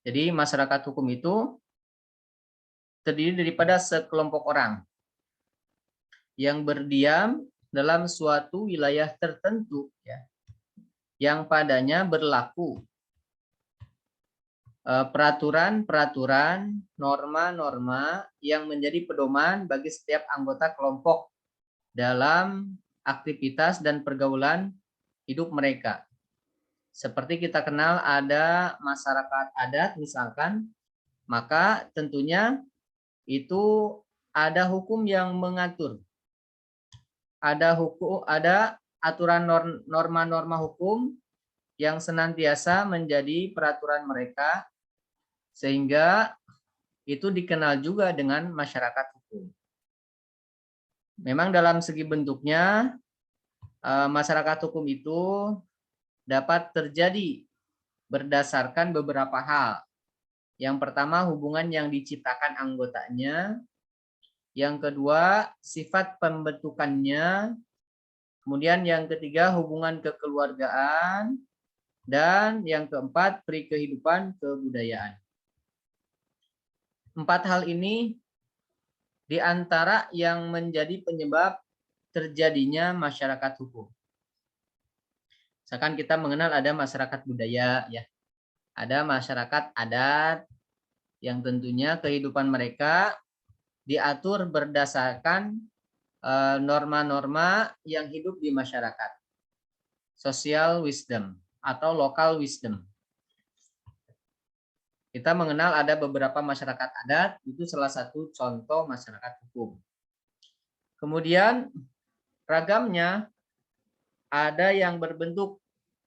Jadi masyarakat hukum itu terdiri daripada sekelompok orang yang berdiam dalam suatu wilayah tertentu, ya, yang padanya berlaku peraturan-peraturan, norma-norma yang menjadi pedoman bagi setiap anggota kelompok dalam aktivitas dan pergaulan hidup mereka. Seperti kita kenal ada masyarakat adat misalkan, maka tentunya itu ada hukum yang mengatur. Ada aturan norma-norma hukum yang senantiasa menjadi peraturan mereka, sehingga itu dikenal juga dengan masyarakat hukum. Memang dalam segi bentuknya, masyarakat hukum itu dapat terjadi berdasarkan beberapa hal. Yang pertama, hubungan yang diciptakan anggotanya. Yang kedua, sifat pembentukannya. Kemudian yang ketiga, hubungan kekeluargaan. Dan yang keempat, peri kehidupan kebudayaan. 4 hal ini di antara yang menjadi penyebab terjadinya masyarakat hukum. Misalkan kita mengenal ada masyarakat budaya, ya. Ada masyarakat adat yang tentunya kehidupan mereka diatur berdasarkan norma-norma yang hidup di masyarakat. Social wisdom atau local wisdom. Kita mengenal ada beberapa masyarakat adat, itu salah satu contoh masyarakat hukum. Kemudian ragamnya ada yang berbentuk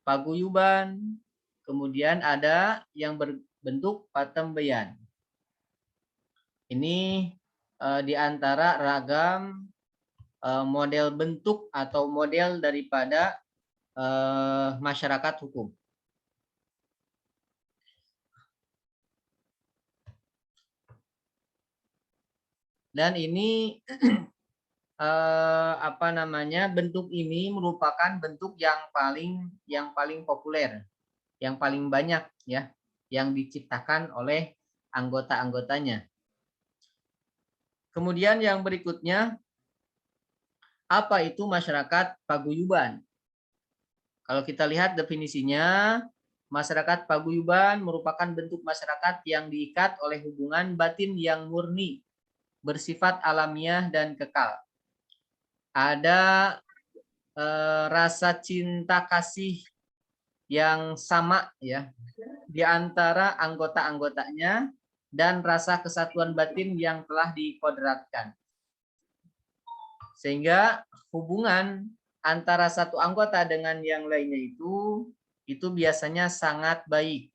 paguyuban, kemudian ada yang berbentuk patembayan. Ini di antara ragam model bentuk atau model daripada masyarakat hukum. Dan ini bentuk ini merupakan bentuk yang paling populer, yang paling banyak, ya, yang diciptakan oleh anggota-anggotanya. Kemudian yang berikutnya, apa itu masyarakat paguyuban? Kalau kita lihat definisinya, masyarakat paguyuban merupakan bentuk masyarakat yang diikat oleh hubungan batin yang murni, bersifat alamiah dan kekal. Ada rasa cinta kasih yang sama, ya, di antara anggota-anggotanya dan rasa kesatuan batin yang telah dikodratkan. Sehingga hubungan antara satu anggota dengan yang lainnya itu biasanya sangat baik.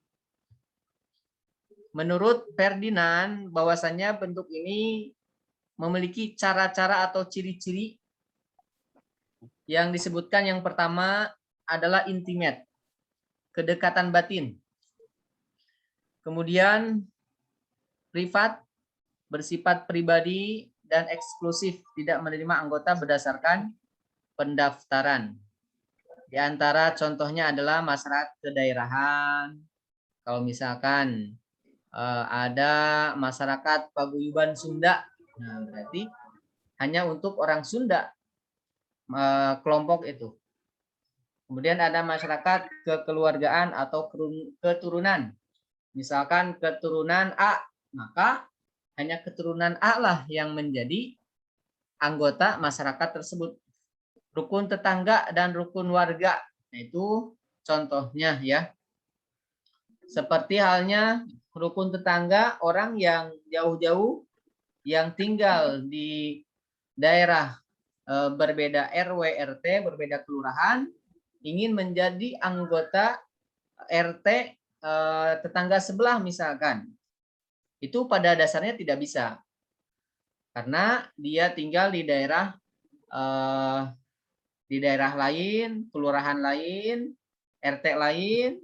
Menurut Ferdinand, bahwasannya bentuk ini memiliki cara-cara atau ciri-ciri yang disebutkan. Yang pertama adalah intimate, kedekatan batin. Kemudian privat, bersifat pribadi dan eksklusif, tidak menerima anggota berdasarkan pendaftaran. Di antara contohnya adalah masyarakat kedaerahan. Kalau misalkan ada masyarakat paguyuban Sunda, nah berarti hanya untuk orang Sunda kelompok itu. Kemudian ada masyarakat kekeluargaan atau keturunan. Misalkan keturunan A, maka hanya keturunan A lah yang menjadi anggota masyarakat tersebut. Rukun tetangga dan rukun warga, nah itu contohnya, ya. Seperti halnya rukun tetangga, orang yang jauh-jauh yang tinggal di daerah berbeda RW, RT, berbeda kelurahan, ingin menjadi anggota RT tetangga sebelah misalkan. Itu pada dasarnya tidak bisa. Karena dia tinggal di daerah lain, kelurahan lain, RT lain,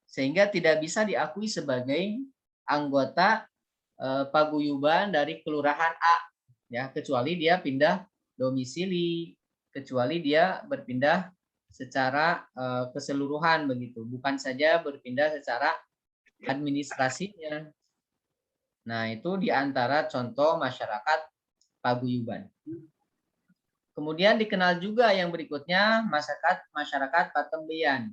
sehingga tidak bisa diakui sebagai anggota paguyuban dari kelurahan A, ya, kecuali dia pindah domisili, kecuali dia berpindah secara keseluruhan begitu, bukan saja berpindah secara administrasinya. Nah, itu diantara contoh masyarakat paguyuban. Kemudian dikenal juga yang berikutnya masyarakat patembian,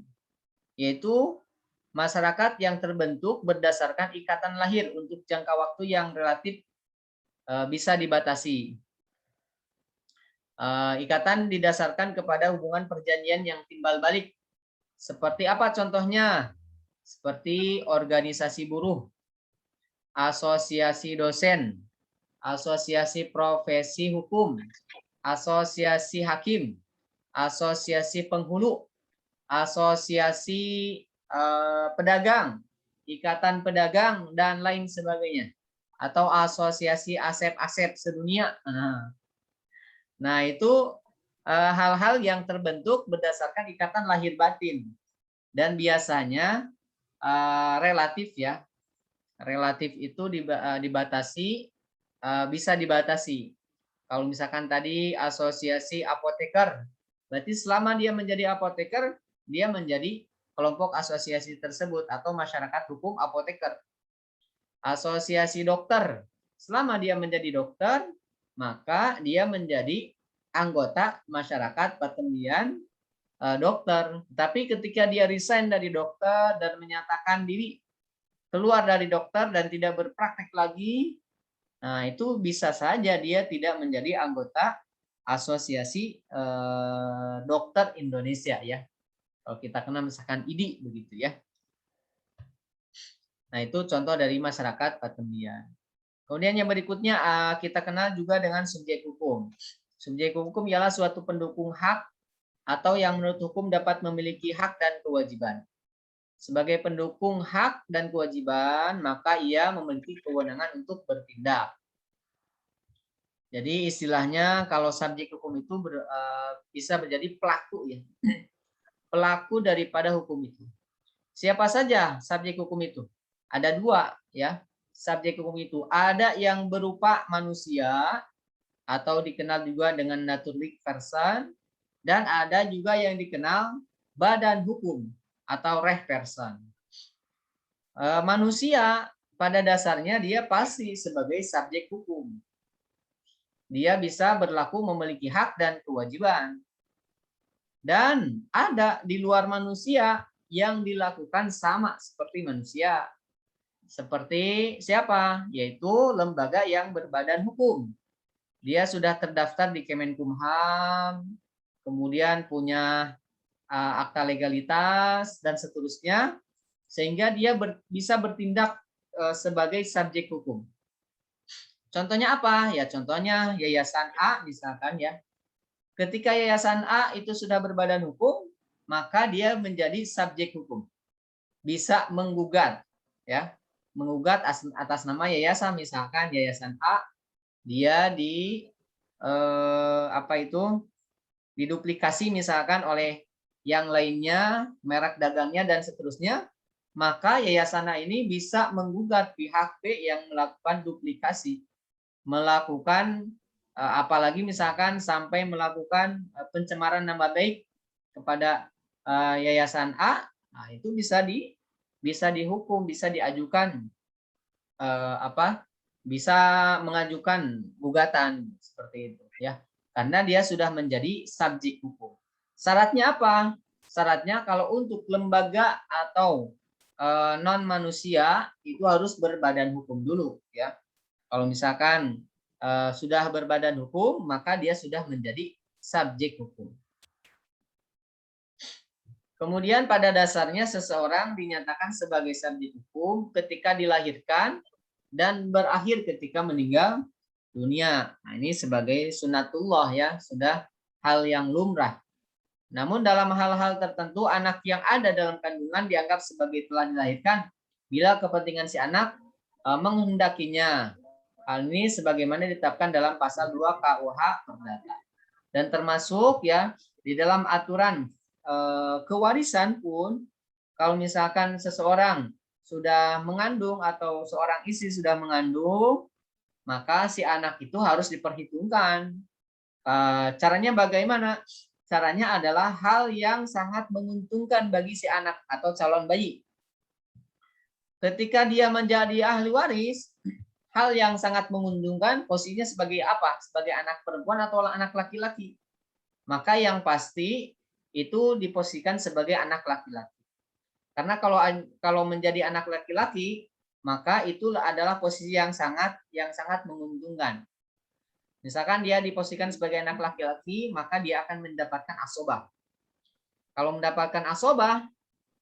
yaitu masyarakat yang terbentuk berdasarkan ikatan lahir untuk jangka waktu yang relatif bisa dibatasi. Ikatan didasarkan kepada hubungan perjanjian yang timbal balik. Seperti apa contohnya? Seperti organisasi buruh, asosiasi dosen, asosiasi profesi hukum, asosiasi hakim, asosiasi penghulu, asosiasi pedagang, ikatan pedagang, dan lain sebagainya. Atau asosiasi asep-asep sedunia. Nah, itu hal-hal yang terbentuk berdasarkan ikatan lahir batin. Dan biasanya relatif ya. Relatif itu dibatasi, bisa dibatasi. Kalau misalkan tadi asosiasi apoteker, berarti selama dia menjadi apoteker, dia menjadi kelompok asosiasi tersebut atau masyarakat hukum apoteker. Asosiasi dokter, selama dia menjadi dokter, maka dia menjadi anggota masyarakat patembian dokter. Tapi ketika dia resign dari dokter dan menyatakan diri keluar dari dokter dan tidak berpraktek lagi, nah itu bisa saja dia tidak menjadi anggota asosiasi dokter Indonesia ya. Kalau kita kenal misalkan IDI begitu ya. Nah itu contoh dari masyarakat patembian. Kemudian yang berikutnya kita kenal juga dengan subjek hukum. Subjek hukum ialah suatu pendukung hak atau yang menurut hukum dapat memiliki hak dan kewajiban. Sebagai pendukung hak dan kewajiban, maka ia memiliki kewenangan untuk bertindak. Jadi istilahnya kalau subjek hukum itu bisa menjadi pelaku ya. Pelaku daripada hukum itu. Siapa saja subjek hukum itu? Ada dua ya. Subjek hukum itu ada yang berupa manusia atau dikenal juga dengan naturalik person, dan ada juga yang dikenal badan hukum atau reh person. Manusia pada dasarnya dia pasti sebagai subjek hukum. Dia bisa berlaku memiliki hak dan kewajiban. Dan ada di luar manusia yang dilakukan sama seperti manusia. Seperti siapa? Yaitu lembaga yang berbadan hukum. Dia sudah terdaftar di Kemenkumham, kemudian punya akta legalitas, dan seterusnya, sehingga dia bisa bertindak sebagai subjek hukum. Contohnya apa? Ya contohnya Yayasan A misalkan ya. Ketika Yayasan A itu sudah berbadan hukum, maka dia menjadi subjek hukum. Bisa menggugat ya. Menggugat atas nama yayasan, misalkan Yayasan A dia diduplikasi misalkan oleh yang lainnya, merek dagangnya dan seterusnya, maka Yayasan A ini bisa menggugat pihak B yang melakukan duplikasi, melakukan apalagi misalkan sampai melakukan pencemaran nama baik kepada Yayasan A, nah itu bisa dihukum, bisa diajukan bisa mengajukan gugatan seperti itu ya, karena dia sudah menjadi subjek hukum. Syaratnya apa? Syaratnya kalau untuk lembaga atau non manusia itu harus berbadan hukum dulu ya. Kalau misalkan sudah berbadan hukum, maka dia sudah menjadi subjek hukum. Kemudian pada dasarnya seseorang dinyatakan sebagai subjek hukum ketika dilahirkan dan berakhir ketika meninggal dunia. Nah, ini sebagai sunatullah ya, sudah hal yang lumrah. Namun dalam hal-hal tertentu anak yang ada dalam kandungan dianggap sebagai telah dilahirkan bila kepentingan si anak menghendakinya. Hal ini sebagaimana ditetapkan dalam pasal 2 KUH Perdata. Dan termasuk ya di dalam aturan kewarisan pun, kalau misalkan seseorang sudah mengandung atau seorang istri sudah mengandung, maka si anak itu harus diperhitungkan. Caranya bagaimana? Caranya adalah hal yang sangat menguntungkan bagi si anak atau calon bayi. ketika dia menjadi ahli waris, hal yang sangat menguntungkan posisinya sebagai apa? Sebagai anak perempuan atau anak laki-laki. Maka yang pasti itu diposisikan sebagai anak laki-laki. Karena kalau menjadi anak laki-laki, maka itu adalah posisi yang sangat menguntungkan. Misalkan dia diposisikan sebagai anak laki-laki, maka dia akan mendapatkan asobah. Kalau mendapatkan asobah,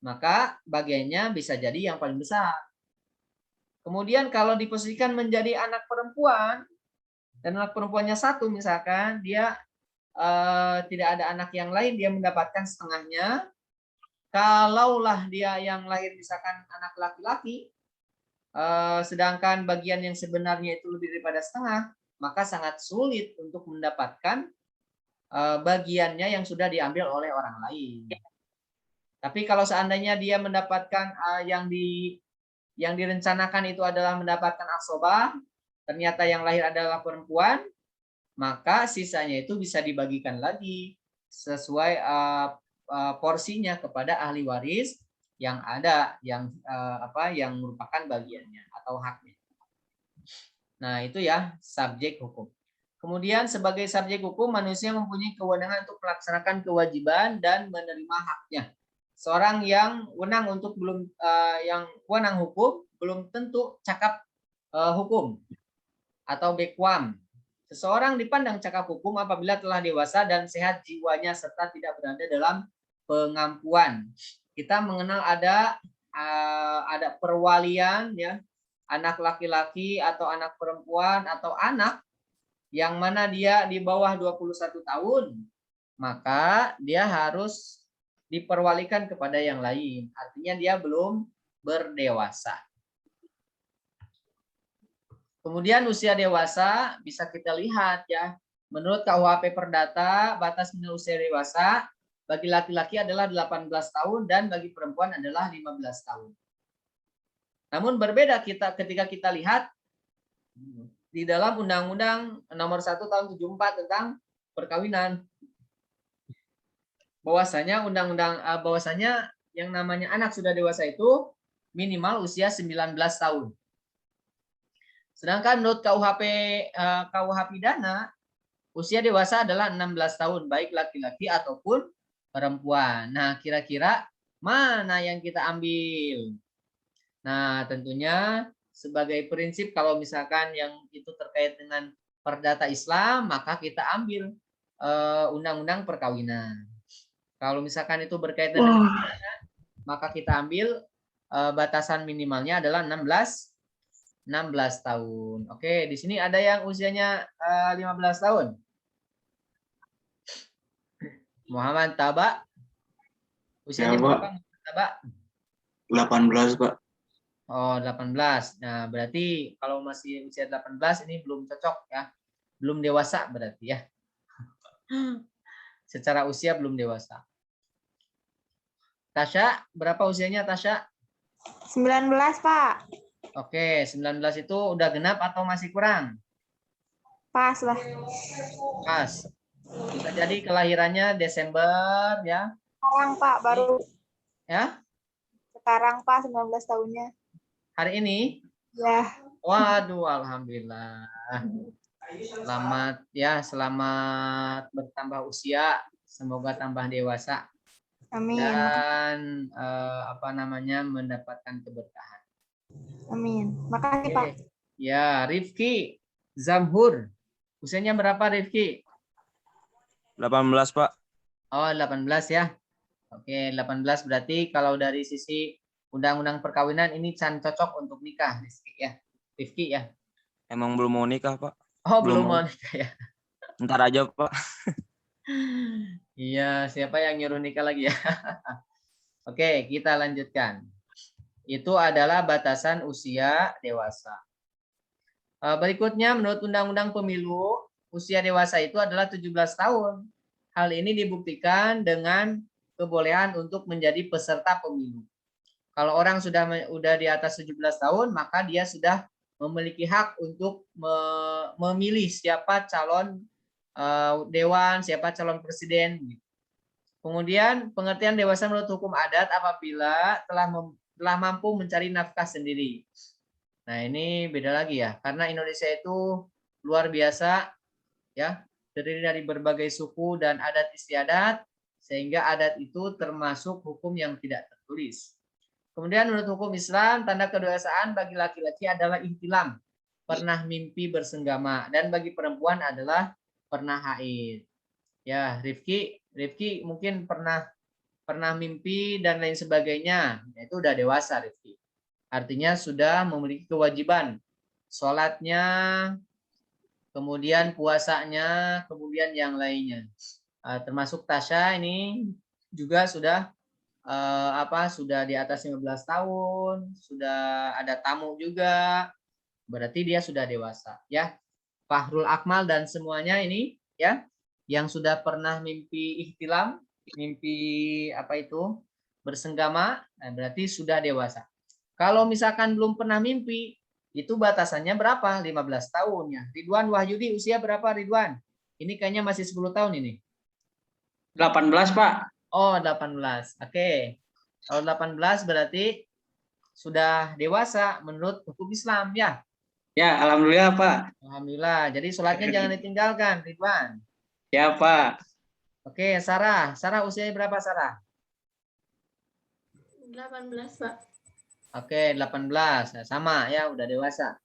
maka bagiannya bisa jadi yang paling besar. Kemudian kalau diposisikan menjadi anak perempuan, dan anak perempuannya satu misalkan, dia tidak ada anak yang lain, dia mendapatkan setengahnya. Kalaulah dia yang lahir misalkan anak laki-laki, sedangkan bagian yang sebenarnya itu lebih daripada setengah, maka sangat sulit untuk mendapatkan bagiannya yang sudah diambil oleh orang lain. Tapi kalau seandainya dia mendapatkan yang direncanakan itu adalah mendapatkan asobah, ternyata yang lahir adalah perempuan, maka sisanya itu bisa dibagikan lagi sesuai porsinya kepada ahli waris yang ada, yang merupakan bagiannya atau haknya. Nah, itu ya subjek hukum. Kemudian sebagai subjek hukum, manusia mempunyai kewenangan untuk melaksanakan kewajiban dan menerima haknya. Seorang yang wenang untuk yang wenang hukum belum tentu cakap hukum atau bekwam. Seseorang dipandang cakap hukum apabila telah dewasa dan sehat jiwanya serta tidak berada dalam pengampuan. Kita mengenal ada perwalian ya, anak laki-laki atau anak perempuan atau anak yang mana dia di bawah 21 tahun, maka dia harus diperwalikan kepada yang lain. Artinya dia belum berdewasa. Kemudian usia dewasa bisa kita lihat ya. Menurut KUHP Perdata, batas minimal usia dewasa bagi laki-laki adalah 18 tahun dan bagi perempuan adalah 15 tahun. Namun berbeda ketika kita lihat di dalam Undang-Undang Nomor 1 Tahun 74 tentang perkawinan. Bahwasanya bahwasanya yang namanya anak sudah dewasa itu minimal usia 19 tahun. Sedangkan menurut KUH pidana usia dewasa adalah 16 tahun baik laki-laki ataupun perempuan. Nah, kira-kira mana yang kita ambil? Nah, tentunya sebagai prinsip kalau misalkan yang itu terkait dengan perdata Islam, maka kita ambil undang-undang perkawinan. Kalau misalkan itu berkaitan dengan pidana, maka kita ambil batasan minimalnya adalah 16 tahun. Oke, di sini ada yang usianya 15 tahun. Muhammad Taba. Usianya ya, berapa Taba? 18, Pak. Oh, 18. Nah, berarti kalau masih usia 18 ini belum cocok ya. Belum dewasa berarti ya. Secara usia belum dewasa. Tasya, berapa usianya Tasya? 19, Pak. Oke, 19 itu udah genap atau masih kurang? Pas lah. Pas. Bisa jadi kelahirannya Desember ya. Sekarang, Pak, baru. Ya? Sekarang, Pak, 19 tahunnya. Hari ini? Ya. Waduh, alhamdulillah. Selamat ya, selamat bertambah usia. Semoga tambah dewasa. Amin. Dan mendapatkan keberkahan. Amin. Makasih, Pak. Ya, Rifki Zamhur. Usianya berapa Rifki? 18, Pak. Oh, 18 ya. Oke, 18 berarti kalau dari sisi undang-undang perkawinan ini cocok untuk nikah, Rifki ya. Emang belum mau nikah, Pak. Oh, belum mau nikah ya. Ntar aja, Pak. Iya, siapa yang nyuruh nikah lagi ya? Oke, kita lanjutkan. Itu adalah batasan usia dewasa. Berikutnya, menurut Undang-Undang Pemilu, usia dewasa itu adalah 17 tahun. Hal ini dibuktikan dengan kebolehan untuk menjadi peserta pemilu. Kalau orang sudah di atas 17 tahun, maka dia sudah memiliki hak untuk memilih siapa calon dewan, siapa calon presiden. Kemudian pengertian dewasa menurut hukum adat apabila telah telah mampu mencari nafkah sendiri. Nah, ini beda lagi ya, karena Indonesia itu luar biasa ya, terdiri dari berbagai suku dan adat istiadat, sehingga adat itu termasuk hukum yang tidak tertulis. Kemudian menurut hukum Islam, tanda kedewasaan bagi laki-laki adalah ihtilam, pernah mimpi bersenggama, dan bagi perempuan adalah pernah haid. Ya, Rifki mungkin pernah mimpi dan lain sebagainya, itu udah dewasa Rifki. Artinya sudah memiliki kewajiban sholatnya, kemudian puasanya, kemudian yang lainnya. Termasuk Tasya ini juga sudah sudah di atas 15 tahun, sudah ada tamu juga, berarti dia sudah dewasa ya. Fahrul Akmal dan semuanya ini ya, yang sudah pernah mimpi ihtilam, mimpi bersenggama, berarti sudah dewasa. Kalau misalkan belum pernah mimpi, itu batasannya berapa? 15 tahun ya. Ridwan Wahyudi usia berapa Ridwan? Ini kayaknya masih 10 tahun ini. 18, Pak. Oh, 18. Oke. Kalau 18 berarti sudah dewasa menurut hukum Islam ya. Ya, alhamdulillah, Pak. Alhamdulillah. Jadi sholatnya jangan ditinggalkan, Ridwan. Ya, Pak. Oke, Sarah. Sarah usianya berapa, Sarah? 18, Pak. Oke, 18. Nah, sama ya, udah dewasa.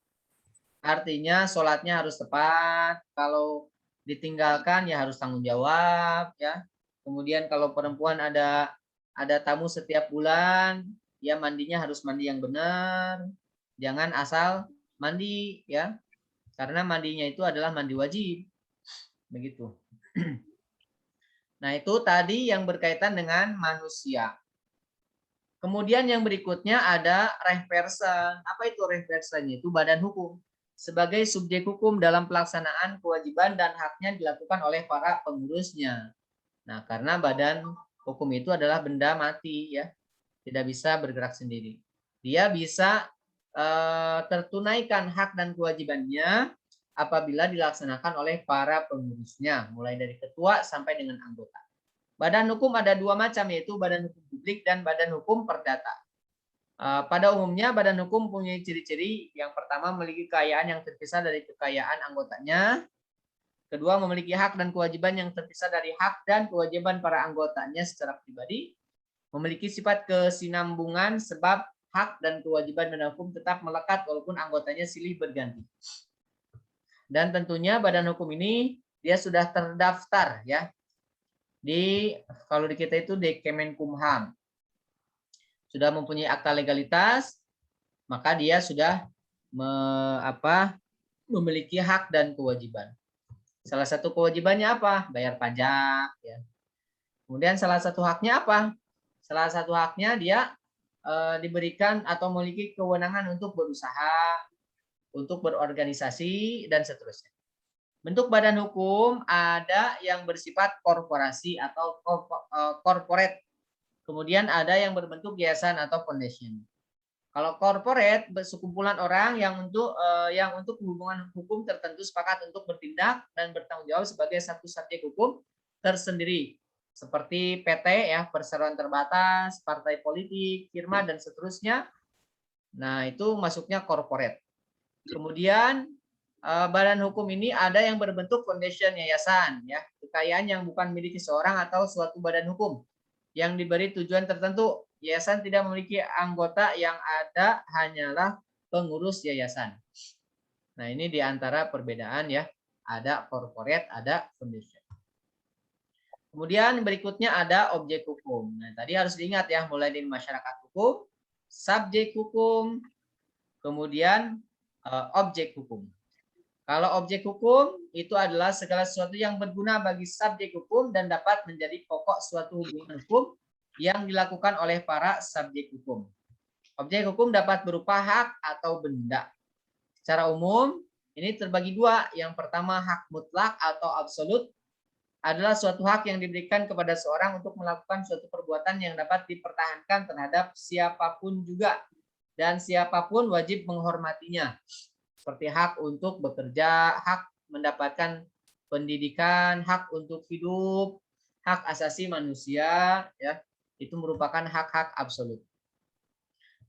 Artinya sholatnya harus tepat. Kalau ditinggalkan ya harus tanggung jawab ya. Kemudian kalau perempuan ada tamu setiap bulan, ya mandinya harus mandi yang benar. Jangan asal mandi ya. Karena mandinya itu adalah mandi wajib. Begitu. Nah, itu tadi yang berkaitan dengan manusia. Kemudian yang berikutnya ada reh person. Apa itu reh personnya? Itu badan hukum. Sebagai subjek hukum dalam pelaksanaan kewajiban dan haknya dilakukan oleh para pengurusnya. Nah, karena badan hukum itu adalah benda mati ya, tidak bisa bergerak sendiri. Dia bisa tertunaikan hak dan kewajibannya apabila dilaksanakan oleh para pengurusnya, mulai dari ketua sampai dengan anggota. Badan hukum ada dua macam, yaitu badan hukum publik dan badan hukum perdata. Pada umumnya badan hukum punya ciri-ciri. Yang pertama, memiliki kekayaan yang terpisah dari kekayaan anggotanya. Kedua, memiliki hak dan kewajiban yang terpisah dari hak dan kewajiban para anggotanya secara pribadi. Memiliki sifat kesinambungan sebab hak dan kewajiban badan hukum tetap melekat walaupun anggotanya silih berganti. Dan tentunya badan hukum ini dia sudah terdaftar ya. Kalau di kita itu di Kemenkumham. Sudah mempunyai akta legalitas, maka dia sudah memiliki hak dan kewajiban. Salah satu kewajibannya apa? Bayar pajak ya. Kemudian salah satu haknya apa? Salah satu haknya dia diberikan atau memiliki kewenangan untuk berusaha, untuk berorganisasi dan seterusnya. Bentuk badan hukum ada yang bersifat korporasi atau corporate. Kemudian ada yang berbentuk yayasan atau foundation. Kalau corporate, sekumpulan orang yang untuk hubungan hukum tertentu sepakat untuk bertindak dan bertanggung jawab sebagai satu subjek hukum tersendiri. Seperti PT ya, perseroan terbatas, partai politik, firma dan seterusnya. Nah, itu masuknya corporate. Kemudian badan hukum ini ada yang berbentuk foundation yayasan ya, kekayaan yang bukan milik seseorang atau suatu badan hukum yang diberi tujuan tertentu. Yayasan tidak memiliki anggota, yang ada hanyalah pengurus yayasan. Nah, ini diantara perbedaan ya, ada corporate, ada foundation. Kemudian berikutnya ada objek hukum. Nah, tadi harus diingat ya, mulai dari masyarakat hukum, subjek hukum, kemudian objek hukum. Kalau objek hukum itu adalah segala sesuatu yang berguna bagi subjek hukum dan dapat menjadi pokok suatu hubungan hukum yang dilakukan oleh para subjek hukum. Objek hukum dapat berupa hak atau benda. Secara umum, ini terbagi dua. Yang pertama, hak mutlak atau absolut adalah suatu hak yang diberikan kepada seorang untuk melakukan suatu perbuatan yang dapat dipertahankan terhadap siapapun juga. Dan siapapun wajib menghormatinya. Seperti hak untuk bekerja, hak mendapatkan pendidikan, hak untuk hidup, hak asasi manusia, ya, itu merupakan hak-hak absolut.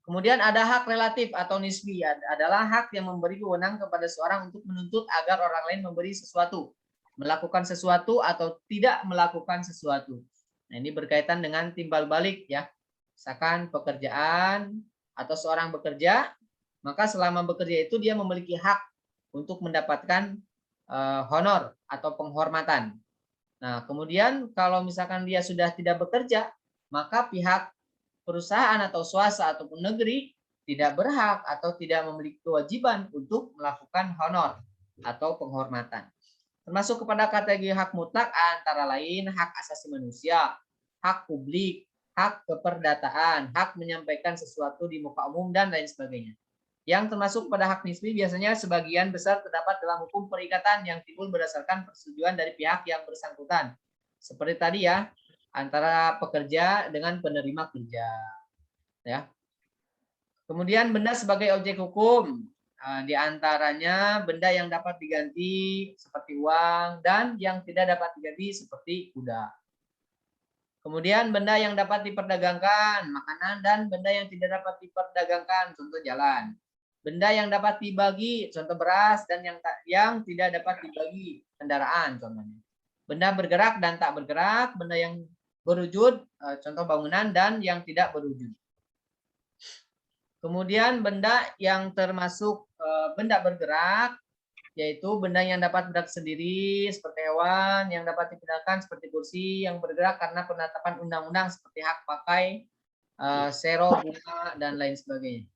Kemudian ada hak relatif atau nisbi, adalah hak yang memberi wewenang kepada seorang untuk menuntut agar orang lain memberi sesuatu, melakukan sesuatu atau tidak melakukan sesuatu. Nah, ini berkaitan dengan timbal balik ya. Misalkan pekerjaan atau seorang bekerja, maka selama bekerja itu dia memiliki hak untuk mendapatkan honor atau penghormatan. Nah, kemudian kalau misalkan dia sudah tidak bekerja, maka pihak perusahaan atau swasta ataupun negeri tidak berhak atau tidak memiliki kewajiban untuk melakukan honor atau penghormatan. Termasuk kepada kategori hak mutlak antara lain hak asasi manusia, hak publik, hak keperdataan, hak menyampaikan sesuatu di muka umum, dan lain sebagainya. Yang termasuk pada hak nisbi biasanya sebagian besar terdapat dalam hukum perikatan yang timbul berdasarkan persetujuan dari pihak yang bersangkutan. Seperti tadi ya, antara pekerja dengan penerima kerja. Ya. Kemudian benda sebagai objek hukum, di antaranya benda yang dapat diganti seperti uang dan yang tidak dapat diganti seperti kuda. Kemudian benda yang dapat diperdagangkan, makanan, dan benda yang tidak dapat diperdagangkan, contoh jalan. Benda yang dapat dibagi, contoh beras, dan yang tidak dapat dibagi, kendaraan contohnya. Benda bergerak dan tak bergerak, benda yang berwujud, contoh bangunan, dan yang tidak berwujud. Kemudian benda yang termasuk benda bergerak, yaitu benda yang dapat bergerak sendiri, seperti hewan, yang dapat dipindahkan seperti kursi, yang bergerak karena penetapan undang-undang seperti hak pakai, sero, bunga, dan lain sebagainya.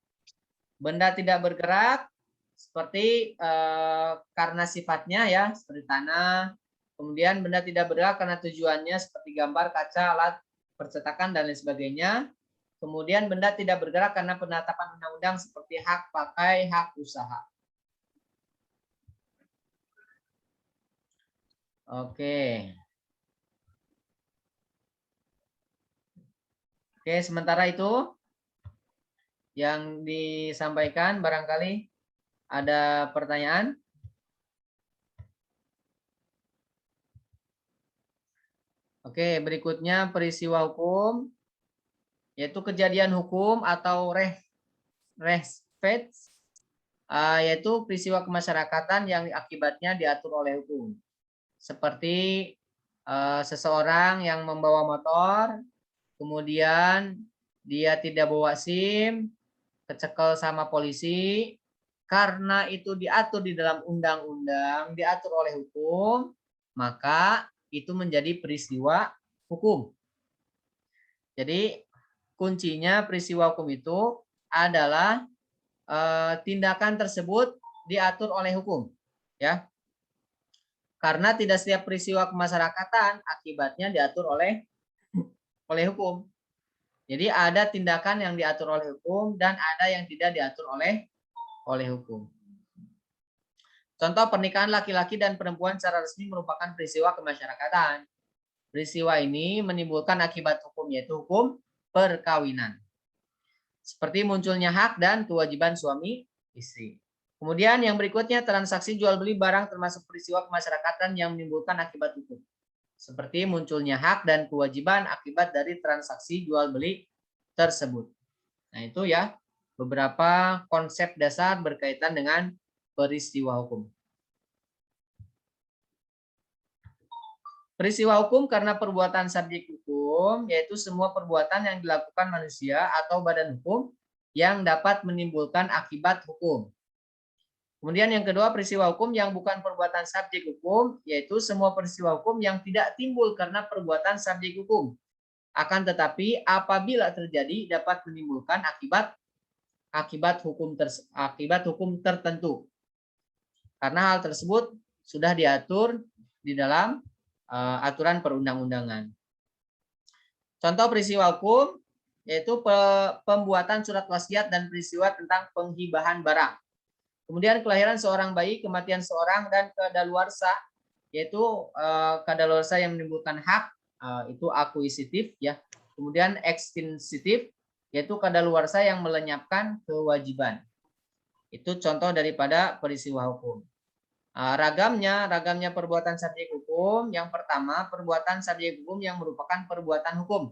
Benda tidak bergerak, seperti karena sifatnya ya, seperti tanah. Kemudian benda tidak bergerak karena tujuannya seperti gambar, kaca, alat percetakan, dan lain sebagainya. Kemudian benda tidak bergerak karena penetapan undang-undang seperti hak pakai, hak usaha. Oke. Oke, sementara itu yang disampaikan barangkali ada pertanyaan? Oke, berikutnya peristiwa hukum, yaitu kejadian hukum atau res yaitu peristiwa kemasyarakatan yang akibatnya diatur oleh hukum. Seperti seseorang yang membawa motor, kemudian dia tidak bawa SIM, kecekel sama polisi, karena itu diatur di dalam undang-undang, diatur oleh hukum, maka itu menjadi peristiwa hukum. Jadi kuncinya peristiwa hukum itu adalah tindakan tersebut diatur oleh hukum, ya. Karena tidak setiap peristiwa kemasyarakatan akibatnya diatur oleh hukum. Jadi ada tindakan yang diatur oleh hukum dan ada yang tidak diatur oleh hukum. Contoh pernikahan laki-laki dan perempuan secara resmi merupakan peristiwa kemasyarakatan. Peristiwa ini menimbulkan akibat hukum, yaitu hukum perkawinan. Seperti munculnya hak dan kewajiban suami istri. Kemudian yang berikutnya transaksi jual beli barang termasuk peristiwa kemasyarakatan yang menimbulkan akibat hukum. Seperti munculnya hak dan kewajiban akibat dari transaksi jual beli tersebut. Nah, itu ya beberapa konsep dasar berkaitan dengan peristiwa hukum. Peristiwa hukum karena perbuatan subjek hukum, yaitu semua perbuatan yang dilakukan manusia atau badan hukum yang dapat menimbulkan akibat hukum. Kemudian yang kedua, peristiwa hukum yang bukan perbuatan subjek hukum, yaitu semua peristiwa hukum yang tidak timbul karena perbuatan subjek hukum. Akan tetapi apabila terjadi dapat menimbulkan akibat hukum tertentu. Karena hal tersebut sudah diatur di dalam aturan perundang-undangan. Contoh peristiwa hukum yaitu pembuatan surat wasiat dan peristiwa tentang penghibahan barang. Kemudian kelahiran seorang bayi, kematian seorang, dan kadaluarsa, yaitu kadaluarsa yang menimbulkan hak, itu akuisitif ya. Kemudian ekstensitif, yaitu kadaluarsa yang melenyapkan kewajiban. Itu contoh daripada peristiwa hukum. Ragamnya perbuatan subjek hukum. Yang pertama, perbuatan subjek hukum yang merupakan perbuatan hukum,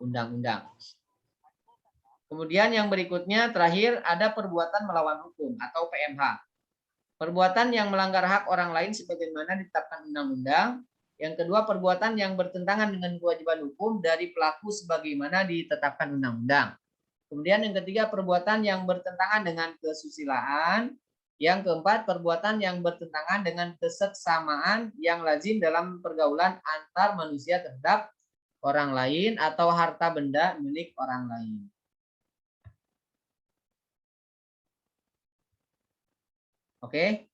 undang-undang. Kemudian yang berikutnya terakhir ada perbuatan melawan hukum atau PMH. Perbuatan yang melanggar hak orang lain sebagaimana ditetapkan undang-undang. Yang kedua, perbuatan yang bertentangan dengan kewajiban hukum dari pelaku sebagaimana ditetapkan undang-undang. Kemudian yang ketiga, perbuatan yang bertentangan dengan kesusilaan. Yang keempat, perbuatan yang bertentangan dengan keseksamaan yang lazim dalam pergaulan antar manusia terhadap orang lain atau harta benda milik orang lain. Oke.